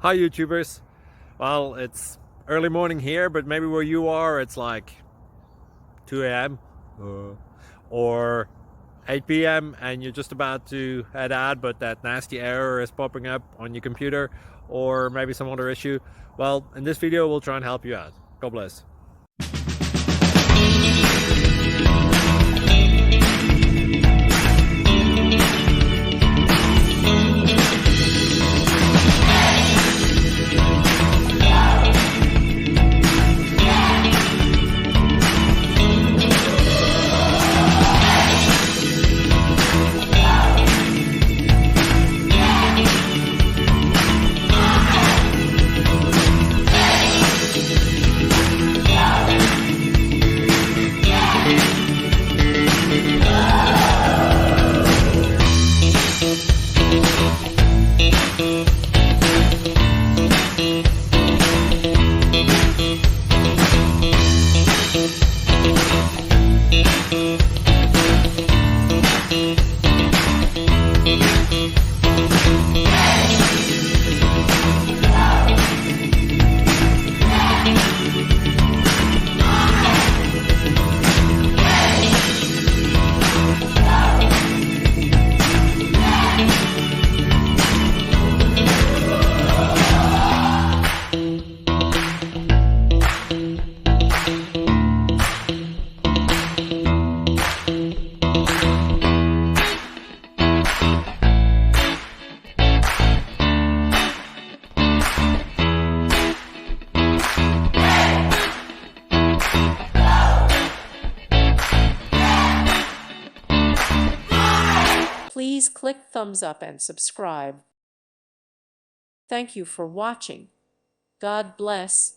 Hi YouTubers. Well, it's early morning here, but maybe where you are it's like 2 a.m. or 8 p.m. and you're just about to head out, but that nasty error is popping up on your computer, or maybe some other issue. Well, in this video we'll try and help you out. God bless. Please click thumbs up and subscribe. Thank you for watching. God bless.